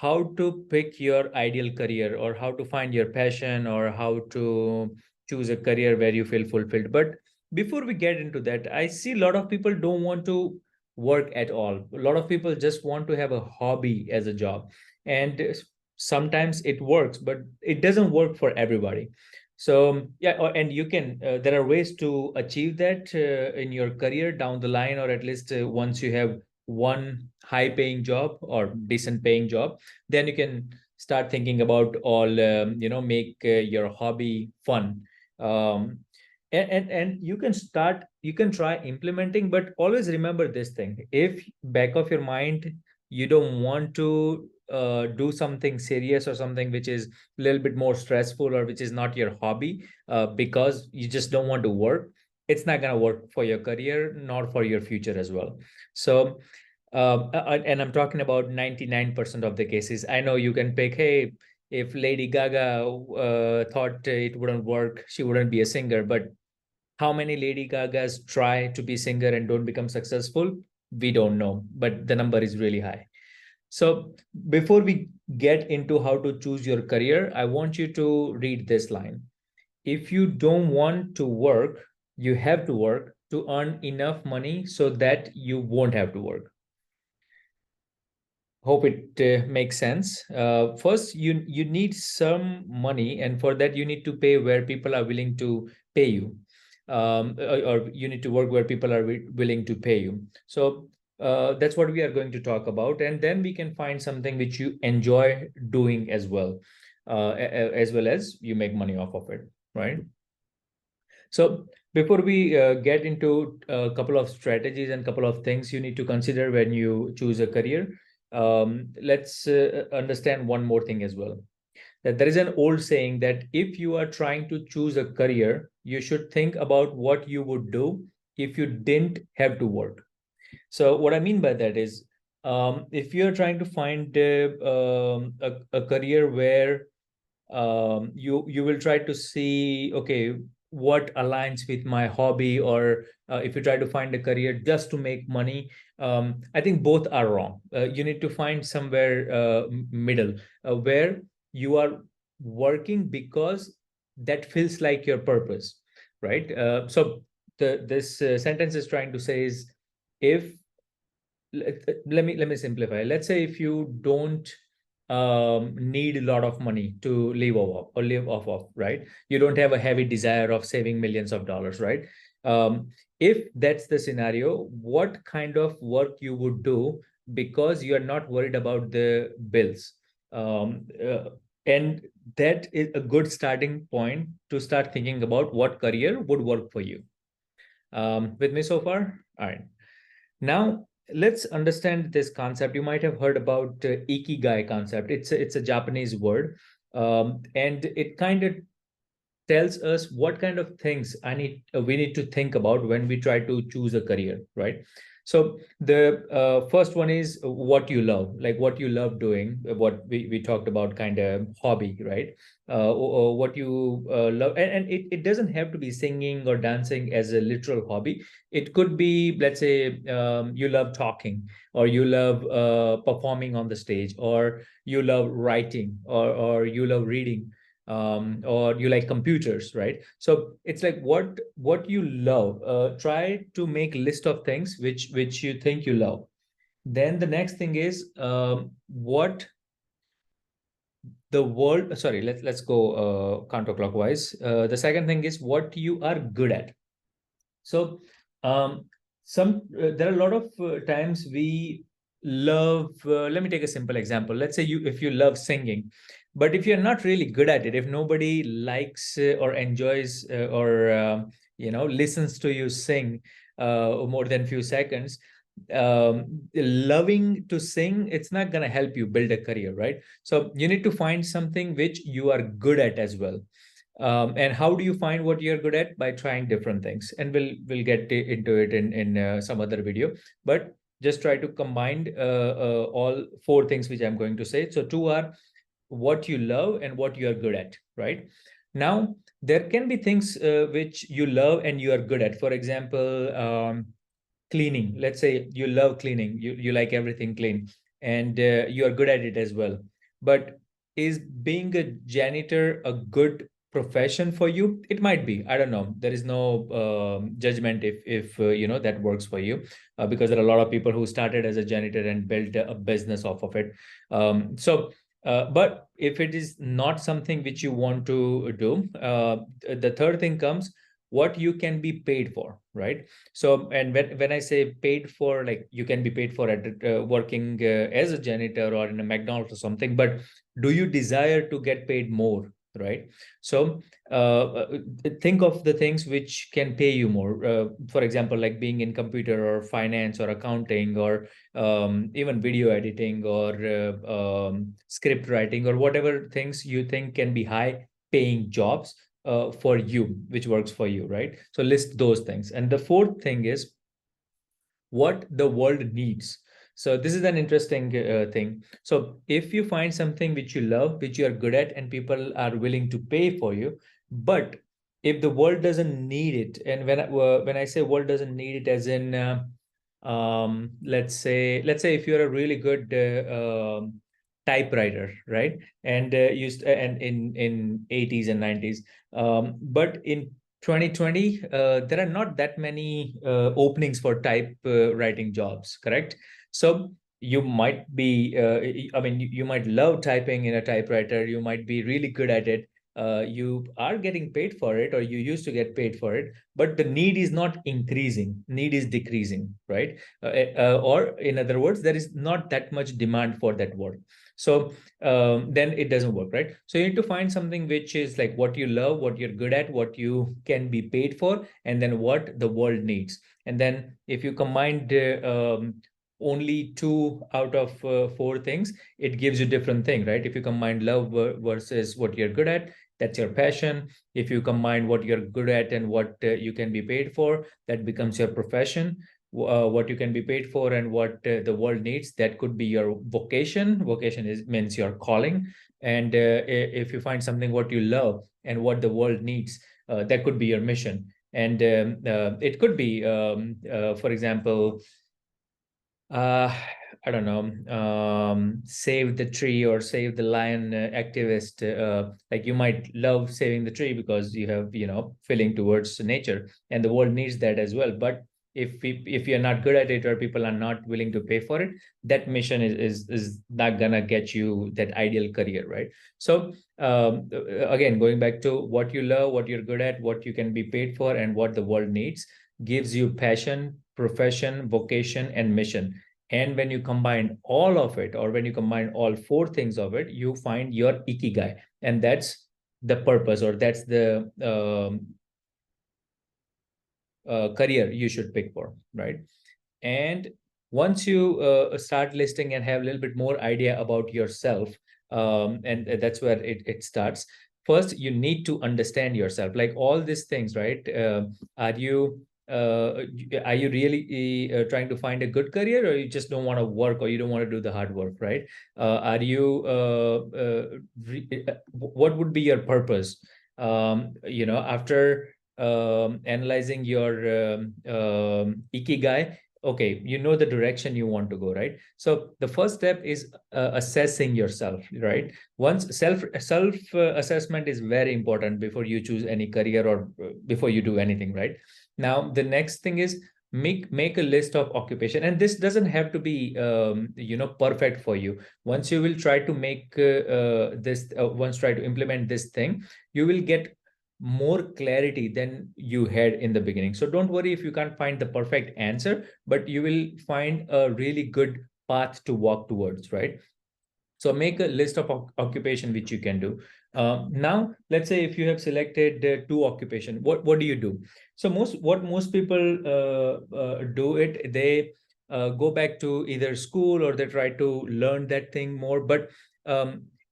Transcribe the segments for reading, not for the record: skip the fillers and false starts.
how to pick your ideal career, or how to find your passion, or how to choose a career where you feel fulfilled. But before we get into that, I see a lot of people don't want to work at all. A lot of people just want to have a hobby as a job. And sometimes it works, but it doesn't work for everybody. So yeah, and you can there are ways to achieve that in your career down the line, or at least once you have one high paying job or decent paying job, then you can start thinking about all make your hobby fun. um, and you can try implementing, but always remember this thing: if back of your mind you don't want to do something serious or something which is a little bit more stressful, or which is not your hobby, because you just don't want to work, it's not going to work for your career nor for your future as well. So and I'm talking about 99% of the cases. I know you can pick, hey, if Lady Gaga thought it wouldn't work, she wouldn't be a singer. But how many Lady Gagas try to be singer and don't become successful? We don't know, but the number is really high. So before we get into how to choose your career, I want you to read this line. If you don't want to work, you have to work to earn enough money so that you won't have to work. Hope it makes sense. First, you need some money, and for that you need to pay where people are willing to pay you, or you need to work where people are willing to pay you. So that's what we are going to talk about, and then we can find something which you enjoy doing as well as you make money off of it, right? So before we get into a couple of strategies and couple of things you need to consider when you choose a career, let's understand one more thing as well. That there is an old saying that if you are trying to choose a career, you should think about what you would do if you didn't have to work. So what I mean by that is, if you're trying to find a career where you will try to see, okay, what aligns with my hobby, or if you try to find a career just to make money, I think both are wrong. You need to find somewhere middle, where you are working because that feels like your purpose, right? So this sentence is trying to say is, if let me simplify. Let's say if you don't need a lot of money to live off of, right? You don't have a heavy desire of saving millions of dollars, right? If that's the scenario, what kind of work you would do because you are not worried about the bills? Um, uh, and that is a good starting point to start thinking about what career would work for you. With me so far? All right. Now, let's understand this concept. You might have heard about Ikigai concept. It's a Japanese word, and it kind of tells us what kind of things we need to think about when we try to choose a career, right? So the first one is what you love, like what you love doing, what we talked about, kind of hobby, right? Or what you love, and it doesn't have to be singing or dancing as a literal hobby. It could be, let's say, you love talking, or you love performing on the stage, or you love writing, or you love reading, or you like computers, right? So it's like what you love. Try to make list of things which you think you love. Then the next thing is what the world. Sorry, let's go counterclockwise. The second thing is what you are good at. So um, there are a lot of times we love. Let me take a simple example. Let's say if you love singing, but if you're not really good at it, if nobody likes or enjoys or listens to you sing more than few seconds, loving to sing, it's not going to help you build a career, right? So you need to find something which you are good at as well. And how do you find what you're good at? By trying different things, and we'll get into it in some other video. But just try to combine all four things which I'm going to say. So two are what you love and what you are good at, right? Now there can be things which you love and you are good at. For example, cleaning. Let's say you love cleaning. You like everything clean, and you are good at it as well. But is being a janitor a good profession for you? It might be. I don't know. There is no judgment if that works for you, because there are a lot of people who started as a janitor and built a business off of it. But if it is not something which you want to do, the third thing comes, what you can be paid for, right? So, and when I say paid for, like you can be paid for at working as a janitor or in a McDonald's or something, but do you desire to get paid more, right? So think of the things which can pay you more. For example, like being in computer or finance or accounting or even video editing or script writing or whatever things you think can be high paying jobs for you, which works for you, right? So list those things. And the fourth thing is what the world needs. So this is an interesting thing. So if you find something which you love, which you are good at, and people are willing to pay for you, but if the world doesn't need it, and when I say world doesn't need it, as in let's say if you're a really good typewriter, right? And and in 80s and 90s, but in 2020, there are not that many openings for type writing jobs, correct? So you might be, I mean, you might love typing in a typewriter, you might be really good at it, you are getting paid for it, or you used to get paid for it, but the need is not increasing, need is decreasing, right? Or in other words, there is not that much demand for that work. So then it doesn't work, right? So you need to find something which is like what you love, what you're good at, what you can be paid for, and then what the world needs. And then if you combine only two out of four things, it gives you different thing, right? If you combine love versus what you're good at, that's your passion. If you combine what you're good at and what you can be paid for, that becomes your profession. What you can be paid for and what the world needs, that could be your vocation. Vocation is means your calling. And if you find something what you love and what the world needs, that could be your mission. And it could be for example, uh I don't know, save the tree or save the lion activist. Like you might love saving the tree because you have, feeling towards nature, and the world needs that as well. But if you're not good at it or people are not willing to pay for it, that mission is not gonna get you that ideal career, right? So again, going back to what you love, what you're good at, what you can be paid for, and what the world needs, gives you passion, profession, vocation, and mission. And when you combine all of it, or when you combine all four things of it, you find your ikigai. And that's the purpose, or that's the career you should pick for, right? And once you start listing and have a little bit more idea about yourself, and that's where it starts. First, you need to understand yourself, like all these things, right? Are you are you really trying to find a good career, or you just don't want to work, or you don't want to do the hard work, right? Are you what would be your purpose? After analyzing your ikigai, okay, you know the direction you want to go, right? So the first step is assessing yourself, right? Once self assessment is very important before you choose any career, or before you do anything, right? Now the next thing is make a list of occupation, and this doesn't have to be perfect for you. Once you will try to make this once try to implement this thing, you will get more clarity than you had in the beginning. So don't worry if you can't find the perfect answer, but you will find a really good path to walk towards, right? So make a list of occupation which you can do. Now, let's say if you have selected two occupation, what do you do? So most people do it. They go back to either school, or they try to learn that thing more. But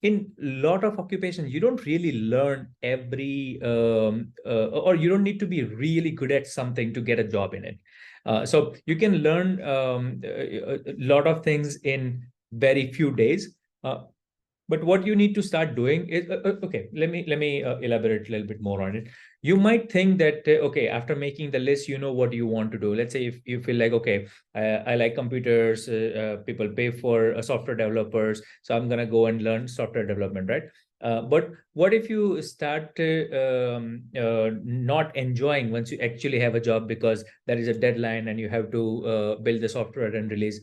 in lot of occupations, you don't really learn every, or you don't need to be really good at something to get a job in it. So you can learn a lot of things in very few days. uh, But what you need to start doing is okay. Let me elaborate a little bit more on it. You might think that okay, after making the list, you know what you want to do. Let's say if you feel like okay, I like computers. People pay for software developers, so I'm gonna go and learn software development, right? But what if you start not enjoying once you actually have a job because there is a deadline and you have to build the software and release?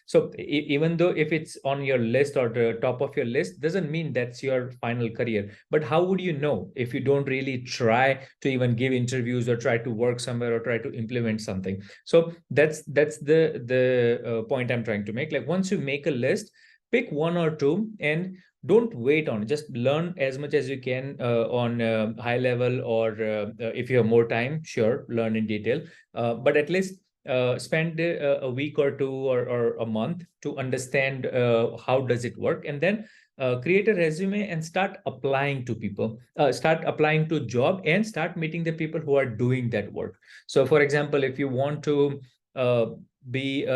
So even though if it's on your list or the top of your list, doesn't mean that's your final career. But how would you know if you don't really try to even give interviews or try to work somewhere or try to implement something? So that's the point I'm trying to make. Like once you make a list, pick one or two and don't wait on it. Just learn as much as you can on high level, or if you have more time, sure, learn in detail. But at least spend a week or two, or a month to understand how does it work, and then create a resume and start applying to people, start applying to job and start meeting the people who are doing that work. So for example, if you want to uh, be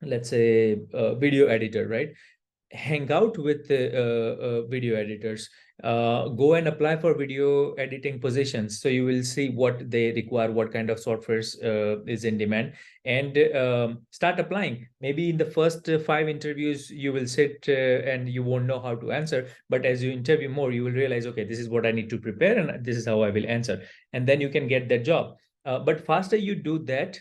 let's say a video editor, right? Hang out with the video editors, go and apply for video editing positions, so you will see what they require, what kind of softwares is in demand, and start applying. Maybe in the first five interviews you will sit and you won't know how to answer, but as you interview more you will realize, okay, this is what I need to prepare and this is how I will answer, and then you can get that job. But faster you do that,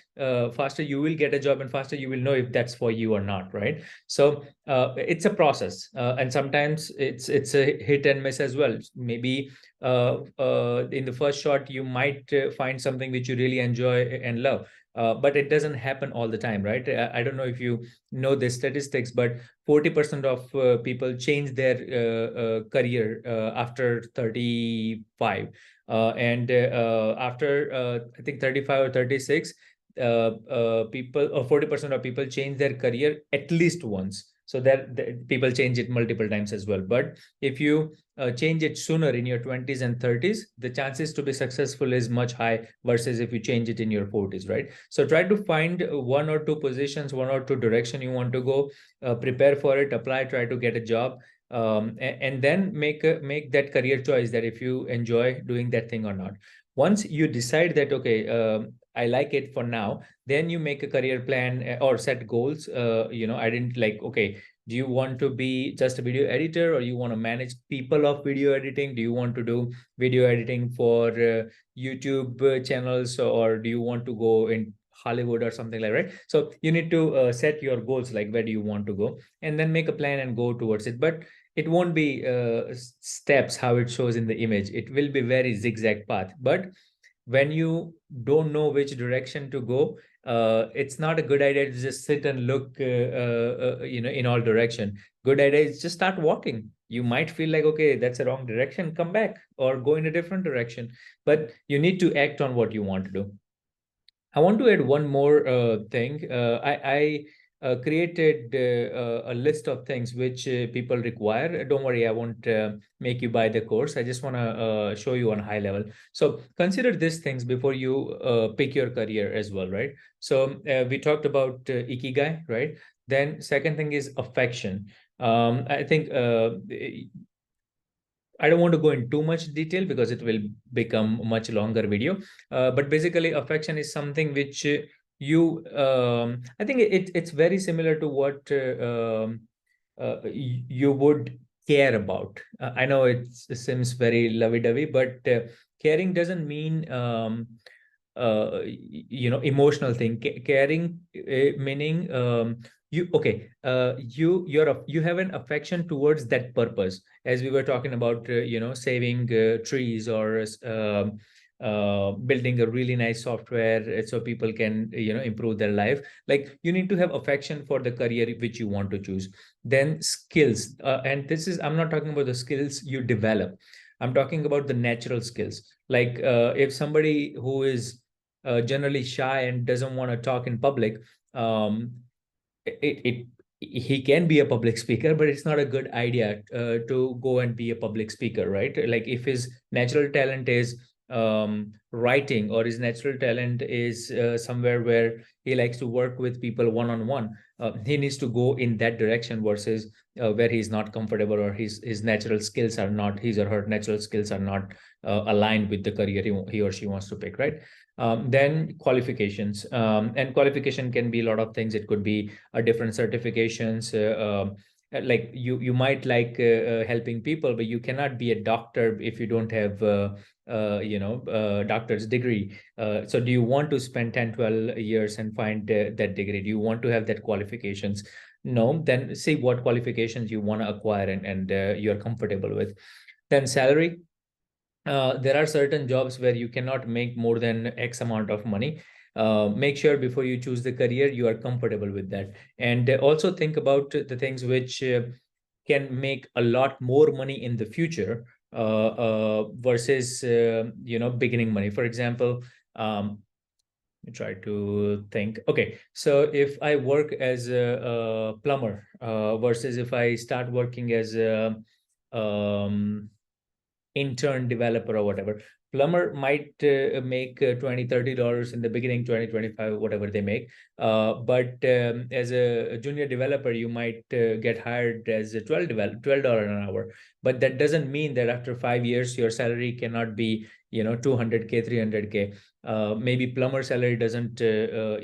faster you will get a job, and faster you will know if that's for you or not, right? So it's a process, and sometimes it's a hit and miss as well. Maybe in the first shot you might find something which you really enjoy and love, but it doesn't happen all the time, right? I don't know if you know the statistics, but 40% of people change their career after 35, and after I think 35 or 36, people, or 40% of people change their career at least once. So that people change it multiple times as well. But if you change it sooner in your 20s and 30s, the chances to be successful is much high versus if you change it in your 40s, right? So try to find one or two positions, one or two direction you want to go, prepare for it, apply, try to get a job, and then make that career choice, that if you enjoy doing that thing or not. Once you decide that okay, I like it for now, then you make a career plan, or set goals. I didn't like, okay, do you want to be just a video editor, or you want to manage people of video editing? Do you want to do video editing for YouTube channels, or do you want to go in Hollywood or something like, right? So you need to set your goals, like where do you want to go, and then make a plan and go towards it. But it won't be steps how it shows in the image. It will be very zigzag path. But when you don't know which direction to go, it's not a good idea to just sit and look in all direction. Good idea is just start walking. You might feel like, okay, that's a wrong direction, come back or go in a different direction, but you need to act on what you want to do. I want to add one more thing. I created a list of things which people require. Don't worry, I won't make you buy the course. I just want to show you on high level. So consider these things before you pick your career as well, right? So we talked about Ikigai, right? Then second thing is affection. I think I don't want to go in too much detail because it will become a much longer video. But basically, affection is something which I think it's very similar to what you would care about. I know it seems very lovey-dovey, but caring doesn't mean emotional thing. Caring meaning you have an affection towards that purpose, as we were talking about saving trees, or building a really nice software so people can improve their life. Like you need to have affection for the career which you want to choose. Then skills, and this is, I'm not talking about the skills you develop, I'm talking about the natural skills. Like if somebody who is generally shy and doesn't want to talk in public, it he can be a public speaker, but it's not a good idea to go and be a public speaker, right? Like if his natural talent is writing, or his natural talent is somewhere where he likes to work with people one on one, he needs to go in that direction versus where he's not comfortable, or his natural skills are not, his or her natural skills are not aligned with the career he or she wants to pick, right? Then qualifications, and qualification can be a lot of things. It could be different certifications. Like you might like helping people, but you cannot be a doctor if you don't have doctor's degree. So do you want to spend 10, 12 years and find that degree? Do you want to have that qualifications? No. Then see what qualifications you want to acquire and you're comfortable with. Then salary. There are certain jobs where you cannot make more than X amount of money. Make sure before you choose the career you are comfortable with that, and also think about the things which can make a lot more money in the future versus beginning money. For example, let me try to think. Okay, so if I work as a plumber versus if I start working as a intern developer or whatever, plumber might make 20 $30 in the beginning, 20 25, whatever they make, but as a junior developer you might get hired as a $12 an hour. But that doesn't mean that after 5 years your salary cannot be 200K, 300K. Maybe plumber salary doesn't the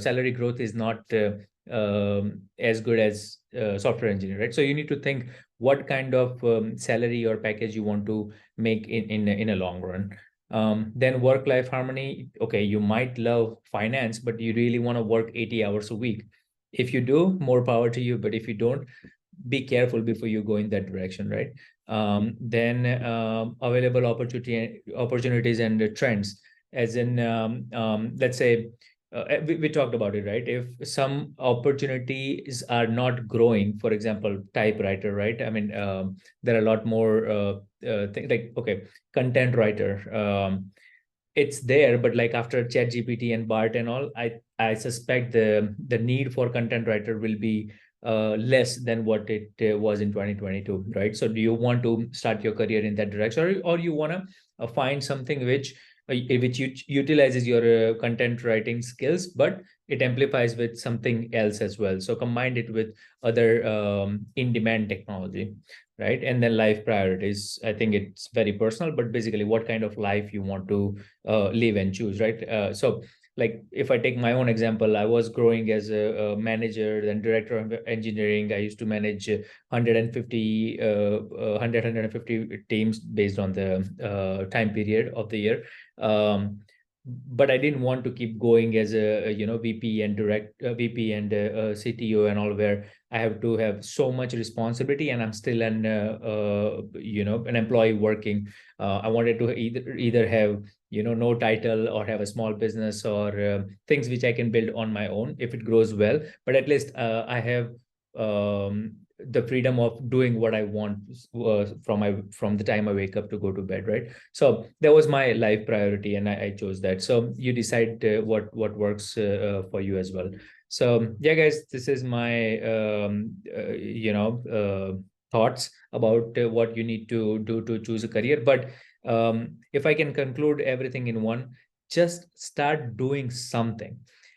salary growth is not as good as software engineer, right? So you need to think what kind of salary or package you want to make in a long run. Then work life harmony. Okay, you might love finance, but you really want to work 80 hours a week. If you do, more power to you. But if you don't, be careful before you go in that direction, right? Then available opportunities and trends, as in let's say we talked about it, right? If some opportunities are not growing, for example, typewriter, right? I mean, there are a lot more things like, okay, content writer. It's there, but like after ChatGPT and Bart and all, I suspect the need for content writer will be less than what it was in 2022, right? So do you want to start your career in that direction, or you want to find something which utilizes your content writing skills, but it amplifies with something else as well? So combine it with other in-demand technology, right? And then life priorities. I think it's very personal, but basically what kind of life you want to live and choose, right? So like if I take my own example, I was growing as a manager, then director of engineering. I used to manage 150 teams based on the time period of the year. But I didn't want to keep going as a VP and VP and CTO and all, where I have to have so much responsibility and I'm still an employee working. I wanted to either have no title, or have a small business, or things which I can build on my own if it grows well. But at least I have the freedom of doing what I want from the time I wake up to go to bed, right? So that was my life priority, and I chose that. So you decide what works for you as well. So yeah, guys, this is my thoughts about what you need to do to choose a career. But if I can conclude everything in one, just start doing something.